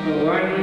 Hare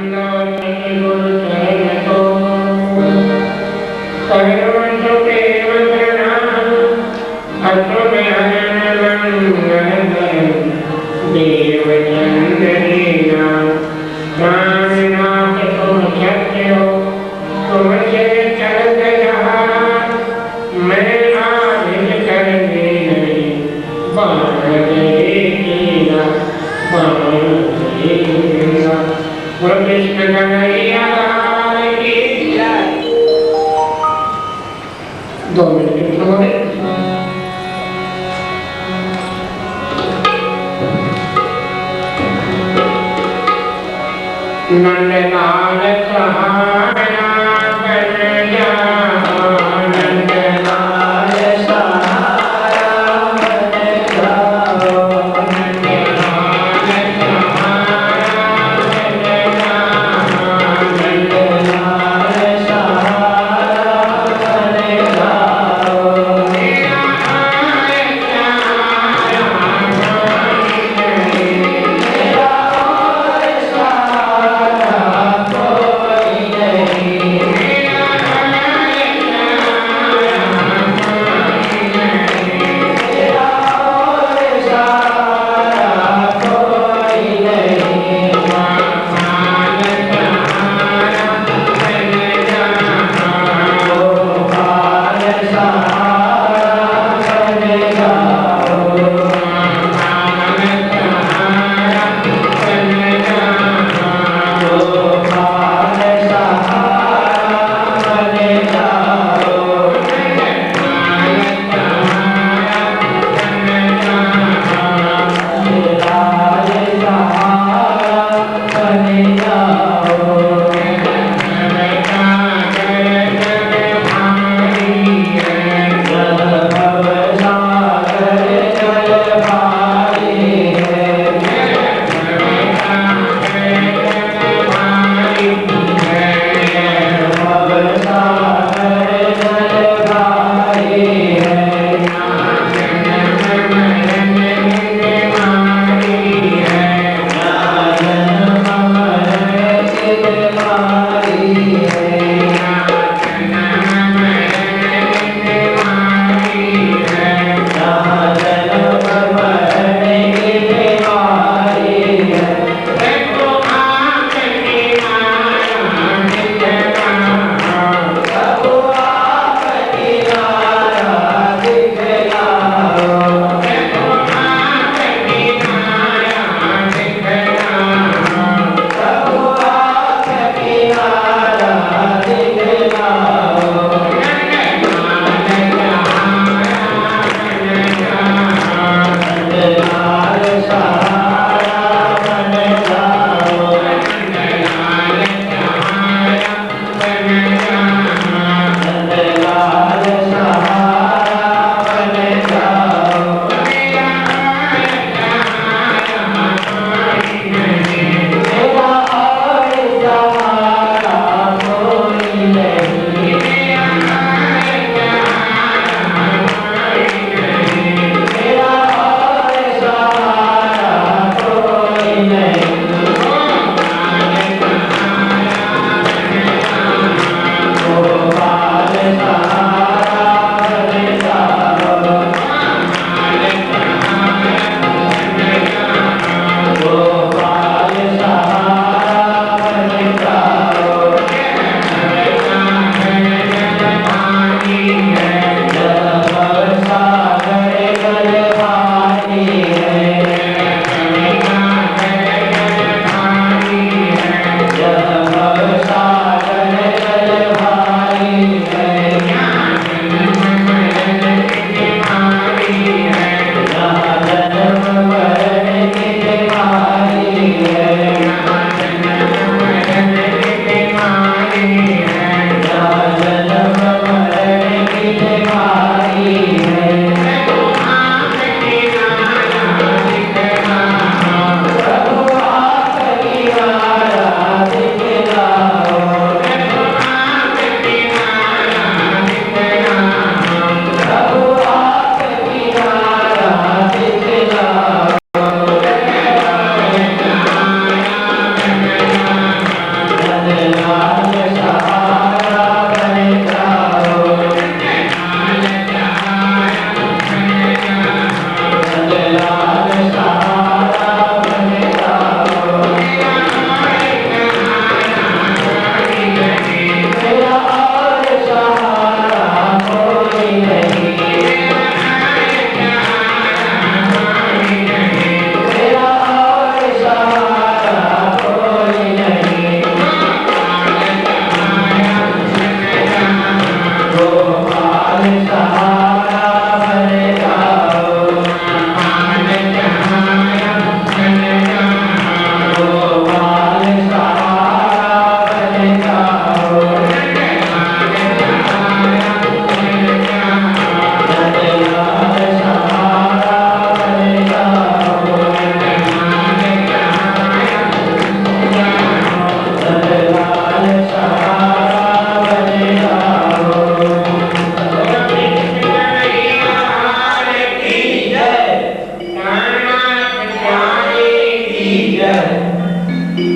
Shri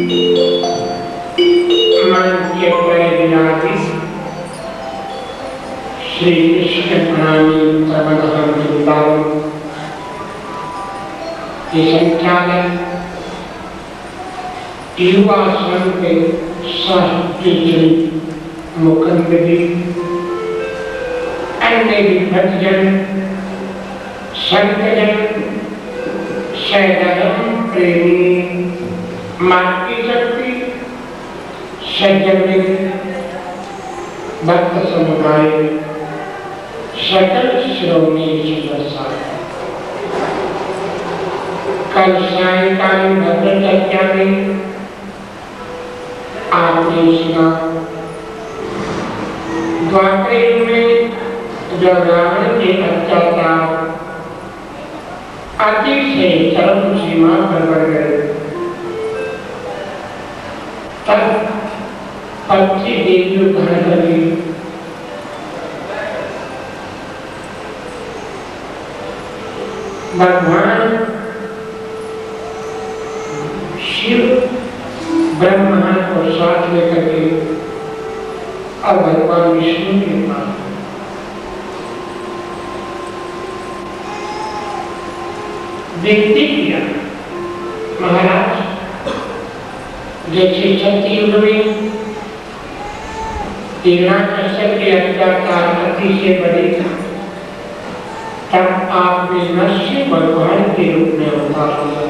Krishna प्रणामी सर्वधर्म वृंदावन के संचालक युवा संघ के साहित्य मुकंदरी अन्य विभजन संतजन सैधर्म प्रेमी मातृ शक्ति सज्जन भक्त समुदाय सकल श्रोमणी सदस्य कल सायंकालीन भद्र चर्चा में आपने सुना द्वापर युग में जब रावण के अत्याचार अतिशय चरम सीमा पर बढ़ गए तब पक्षी देवी ग्रहण करी भगवान शिव ब्रह्मा को साथ लेकर के और भगवान विष्णु के पास विनती किया, महाराज जैसे सतयुग में हिरण्याकश्यप के अत्याचार अतिशय बढ़े था, तब आपने नरसिंह भगवान के रूप में अवतार लिया।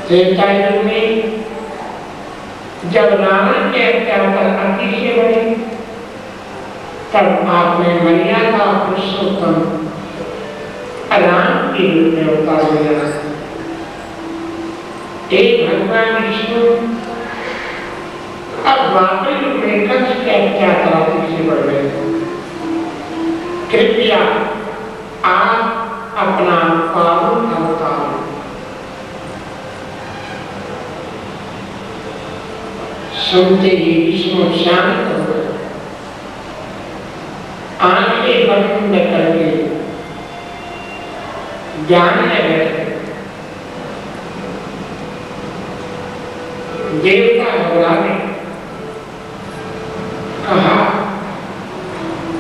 त्रेता युग में जब रावण के अत्याचार अतिशय बढ़े, तब आपने मर्यादा पुरुषोत्तम राम के रूप में अवतार लिया। एक भगवान विष्णु अब द्वापर युग में कंस के अत्याचार अतिशय बढ़ गए। कृपया आप अपना पावन अवतार सुनते ही विष्णु शांत हो गए, आंखें बंद करके ध्यान में बैठे। देवता भगवान ने कहा,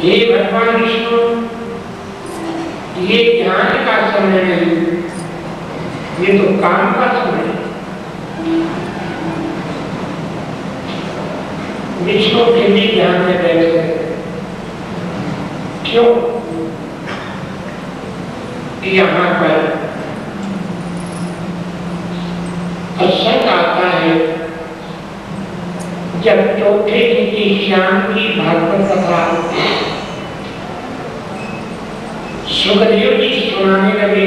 हे भगवान विष्णु, ये ध्यान का समय नहीं, ये तो काम का समय है। विष्णु के भी ध्यान में बैठ गए। क्यों? यहाँ पर प्रसंग आता है जब चौथे दिन की शाम की भागवत कथा सुखदेव जी सुनाने लगे,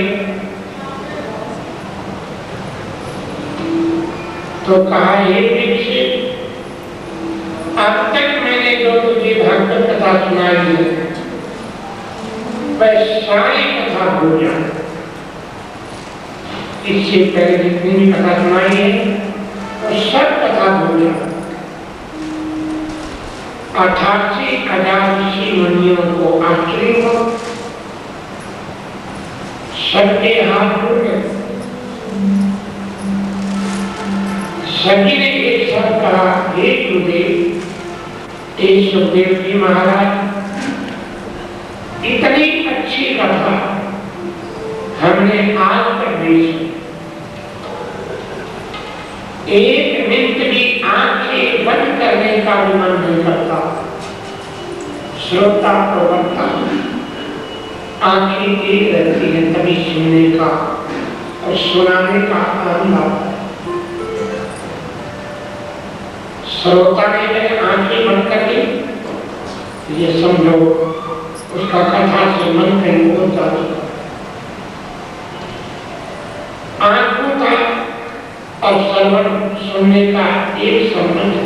तो कहा, हे परीक्षित, अब तक मैंने जो तुझे भागवत कथा सुनाई है वह सारी कथा भूल जा। इससे पहले जितनी भी कथा सुनाई है वो सब कथा भूल जा। 88,000 ऋषि मुनियों को आश्चर्य हो, सबके हाथ जुड़ गए। सभी ने एक साथ कहा, हे गुरुदेव, हे सुखदेव जी महाराज, इतनी अच्छी कथा हमने आज तक नहीं सुनी। एक मिनट भी आंखें बंद करने का भी मन नहीं करता। श्रोता प्रवक्ता आंखें एक रहती है तभी सुनने का और सुनाने का आनंद आता है। श्रोता ने जब आंखें बंद कर ली, ये समझो उसका कथा से मन कहीं और जा चुका। आंखों का और श्रवण सुनने का एक संबंध है।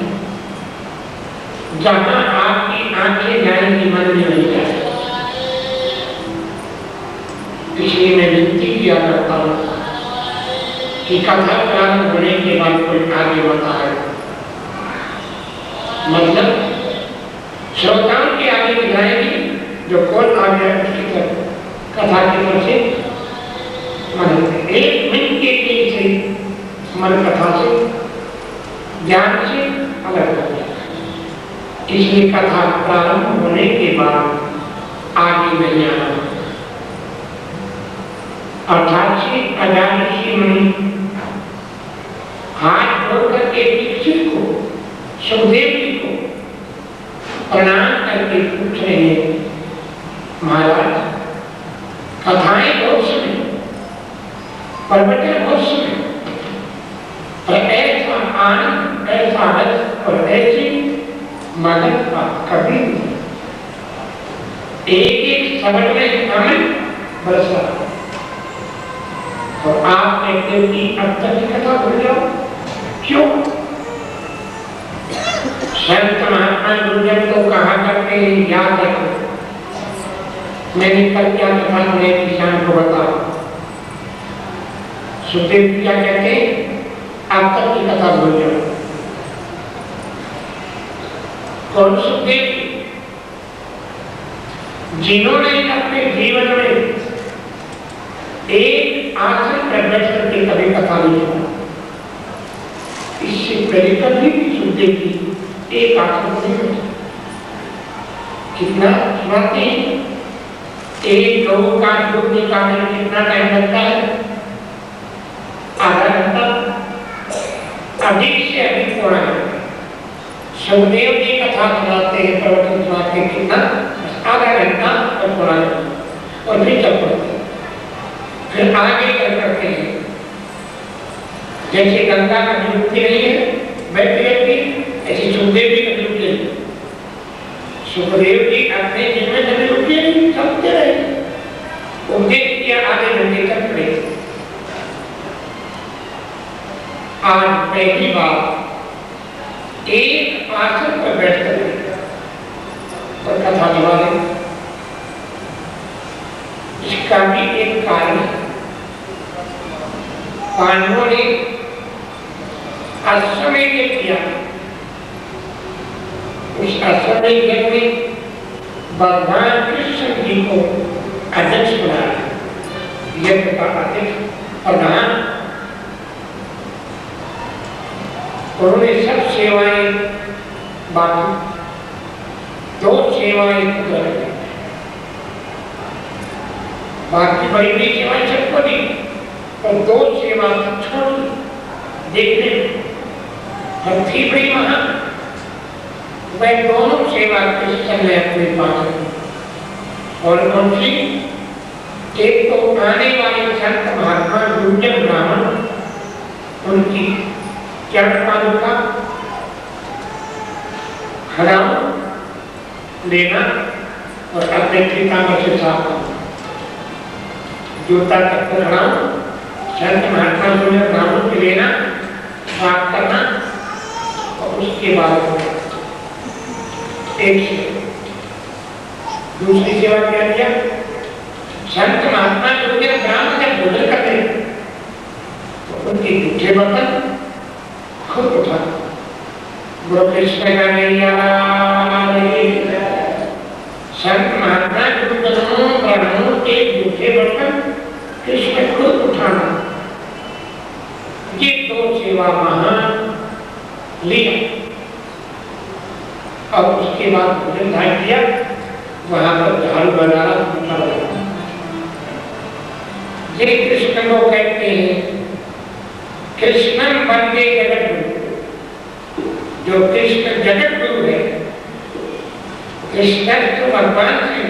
जहां आपकी आंखें जाएंगी मन में नहीं जाएगी। इसलिए मैं विनती किया करता हूं कि कथा प्रारंभ होने के बाद कोई आगे बताए, मतलब श्रोताओं के आगे दिखाएगी, जो कौन आ गया उसकी तरफ कथा की तरफ से एक मिनट के लिए से मन कथा से, ज्ञान से अलग हो जाता है। इसलिए कथा प्रारंभ होने के बाद आगे नहीं आना। अर्थात अजान मुनि हाथ जोड़ करके दीक्षित को, सुखदेव जी को प्रणाम करके पूछ रहे हैं, महाराज कथाएं बहुत सुने, प्रवचन बहुत सुने, पर ऐसा आनंद, ऐसा रस और ऐसी मदद बात कभी नहीं। एक एक शब्द में हमें बरसा और आप कहते हो कि अब तक की कथा भूल जाओ, क्यों? संत महात्मा गुरुजन तो कहा करते हैं, याद रखो। मैंने कल क्या कथा सुनाई किसान को बताओ। सुखदेव जी क्या कहते हैं, अब तक की कथा भूल जाओ। कौन सुखदेव जिन्होंने अपने जीवन में एक आसन पर बैठ करके कभी कथा नहीं सुना, इससे पहले कभी भी सुखदेव जी एक आसन नहीं बैठे। कितना सुनाते हैं, एक गौ का दूध निकालने में कितना टाइम लगता है? आधा घंटा, अधिक से अधिक पौना घंटा। सुखदेव जी कथा सुनाते हैं, प्रवचन सुनाते हैं, कितना? आधा घंटा और पौना घंटा, और फिर चल पड़ते हैं। फिर आगे कर करते हैं, जैसे गंगा का डूबती नहीं है बैठती रहती, ऐसे सुखदेव जी का डूबती नहीं। सुखदेव जी अपने जीवन में डूबते नहीं, चलते रहे। उपदेश किया, आधे घंटे तक पड़े। आज पहली बार एक आसन पर बैठ कर और कथा सुना रहे। इसका भी एक कारण है। पांडवों ने अश्वमेध किया, उस अश्वमेध यज्ञ में भगवान कृष्ण जी को अध्यक्ष बनाया, यज्ञ का अध्यक्ष प्रधान। उन्होंने सब सेवाएं बांटी, 2 सेवाएं कर बाकी बड़ी बड़ी सेवाएं सबको दी, और 2 सेवा छोड़ देखने और थी बड़ी महान। वह दोनों सेवा कृष्ण ने अपने पास, और कौन सी? एक तो आने वाले संत महात्मा गुरुजन ब्राह्मण, उनकी चरण पादुका हराम लेना और अपने पीताम्बर से साफ करना, जूता तक हराम, संत महात्मा गुरुजन ब्राह्मण के लेना, साफ करना, और उसके बाद एक दूसरी सेवा क्या किया? संत महात्मा गुरुजन ब्राह्मण जब भोजन करते हैं तो उनके जूठे बर्तन खुद उठा। गुरु कृष्ण का नैया संत महात्मा गुरुजनों ब्राह्मणों के जूठे बर्तन कृष्ण खुद उठाना, ये 2 सेवा महान लिया। और उसके बाद भोजन धाय किया, वहां पर झाड़ू बनाना पूछा लगा। ये कृष्ण को कहते हैं कृष्णन वंदे जगत गुरु। जो कृष्ण जगत गुरु है, कृष्ण तो भगवान है,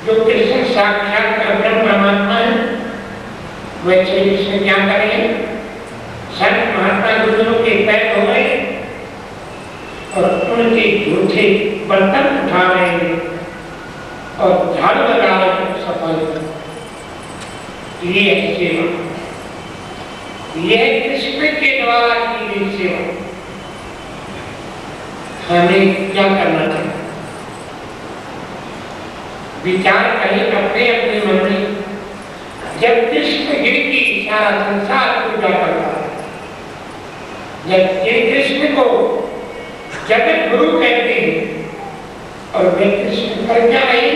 जो कृष्ण साक्षात ब्रह्म परमात्मा है, वैसे कृष्ण क्या करें? संत महात्मा गुरुजनों के पैर हो गए और उनके जूठे बर्तन उठा रहे हैं और झाड़ू लगा रहे हैं, सफाई। ये सेवा, यह कृष्ण के द्वारा की गई सेवा। हमें क्या करना चाहिए? विचार करें अपने अपने मन में। जब कृष्ण गिरती सारा संसार पूजा करता है, जब ये कृष्ण को जगत गुरु कहते हैं और वे कृष्ण कर क्या रहे?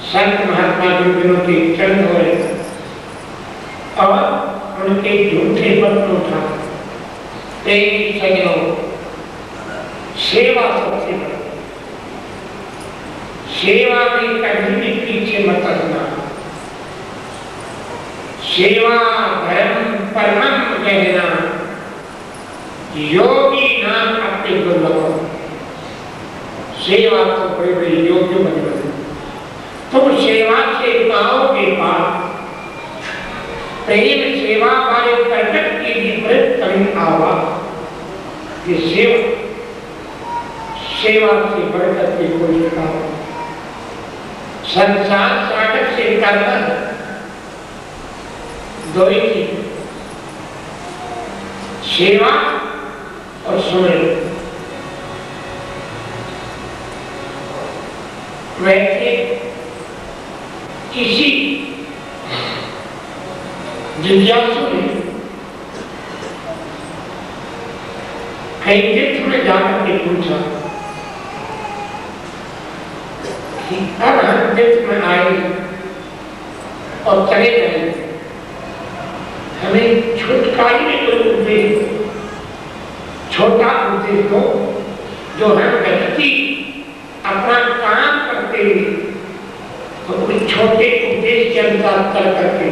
संत महात्मा गुरुजनों के चरण हो रहे और उनके झूठे पत्रों था। तेरी सजनों, सेवा सबसे बड़ी। सेवा में कभी भी पीछे मत हटना। सेवा धर्म परमम कहना, योगी नाम अपने दुर्लभ। सेवा तो बड़े बड़े योग्य बने बने। तुम सेवा से पाओगे पाप। प्रेम सेवा वाले प्रकट की विपरीत कभी आवा। ये सेवा से बढ़कर के कोई काम। संसार सागर से करना दो ही चीज, सेवा और सुमिरन। वैसे किसी जिज्ञासु ने कहीं तीर्थ में जाकर के पूछा कि अब हम तीर्थ में आए और चले गए, हमें छुटकारे में कोई उद्देश्य, छोटा उद्देश्य हो जो हम व्यक्ति अपना काम करते हुए तो कोई छोटे उद्देश्य के अनुसार कर करके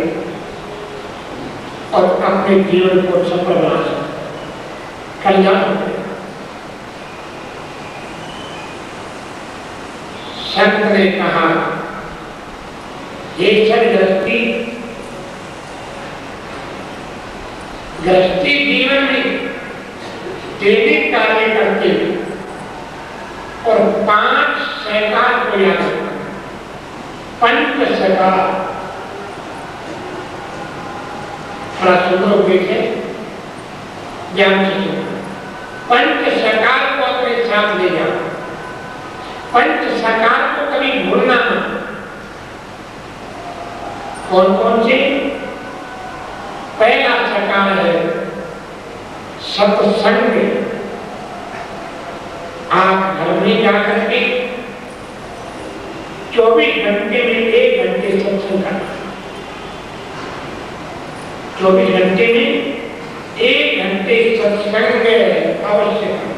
और अपने जीवन को सफल बना सकते, कल्याण। संत ने कहा, ये सब गृहस्थी जीवन में दैनिक कार्य करते और 5 सहकार को याद रखना। पंच सहकार थोड़ा सुंदर उपदेश है, ज्ञान से सुनना। पंच सहकार को अपने साथ ले जाओ। पंच सहकार को कभी भूलना मत। कौन कौन से? पहला सहकार है सत्संग। आप घर में जाकर के 24 घंटे में 1 घंटे सत्संग करना। 24 घंटे में 1 घंटे सत्संग अवश्य करना।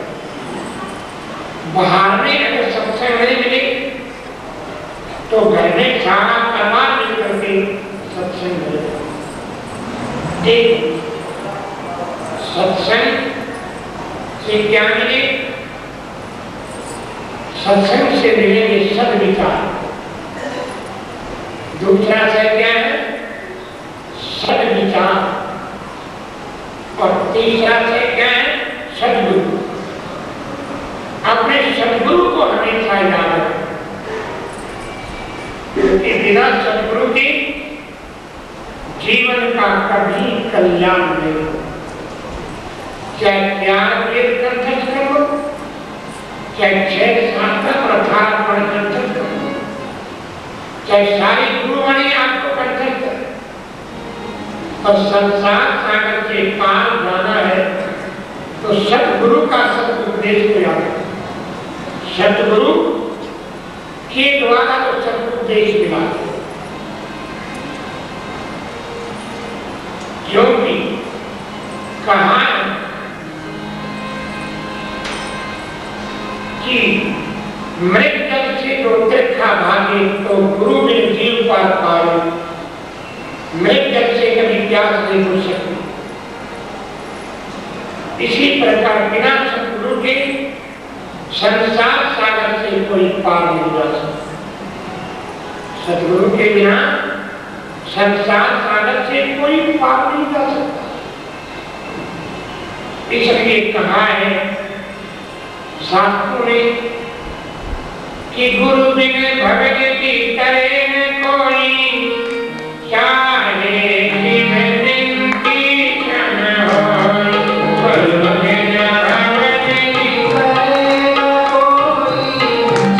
बाहर में अगर सत्संग नहीं मिले तो घर में सारा परिवार मिलकर के सत्संग मिले। सत्संग से क्या मिले? सत्संग से मिलेंगे सद्विचार। दूसरा से क्या है? सद्विचार। और तीसरा से क्या है? सद्गुरु। अपने सद्गुरु को हमेशा याद रखें, क्योंकि बिना सद्गुरु के जीवन का कभी कल्याण नहीं हो। चाहे 4 वेद कंठस्थ करो, चाहे 6 शास्त्र और 18 पढ़ कंठस्थ करो, चाहे सारी गुरुवाणी आपको कंठस्थ करो, और संसार सागर के पार जाना है तो सतगुरु का सदुपदेश को याद रखें। सतगुरु के द्वारा तो सदुपदेश मिला, क्योंकि कहा कि मृत जल से तो तीर्था भागे तो गुरु में जीव पार पाए। मृत जल से कभी प्यास नहीं बुझ सकती। इसी प्रकार बिना सतगुरु के संसार सागर से कोई पार नहीं जा सकता। सतगुरु के बिना संसार सागर से कोई पार नहीं जा सकता। इसलिए कहा है शास्त्रों में कि गुरु बिन भगति करे न कोई, चाहे शिव दिन की क्षण होय। गुरु बिन भगति करे न कोई,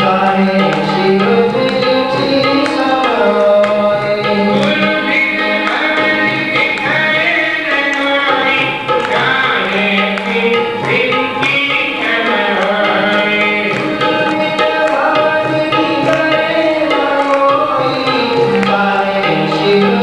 चाहे शिव दिन की क्षण होय। गुरु बिन भगति करे न कोई, चाहे शिव दिन की क्षण होय। गुरु बिन भगति करे न कोई, चाहे शिव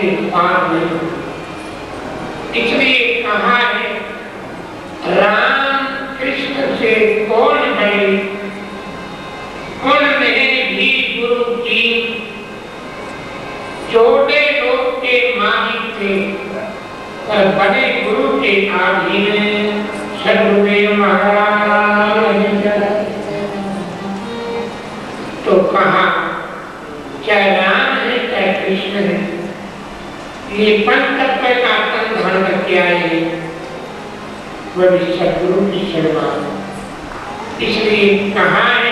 से पार नहीं होती। इसलिए कहा है राम कृष्ण से कौन बड़े, उनने भी गुरु की, छोटे लोग के मालिक थे और बड़े गुरु के अधीन। सदगुरुदेव महाराज तो कहा चाहे राम है चाहे कृष्ण है, ये पंचतत्व का तन धन करके आए हैं, वह भी सदगुरु की शरण। इसलिए कहा है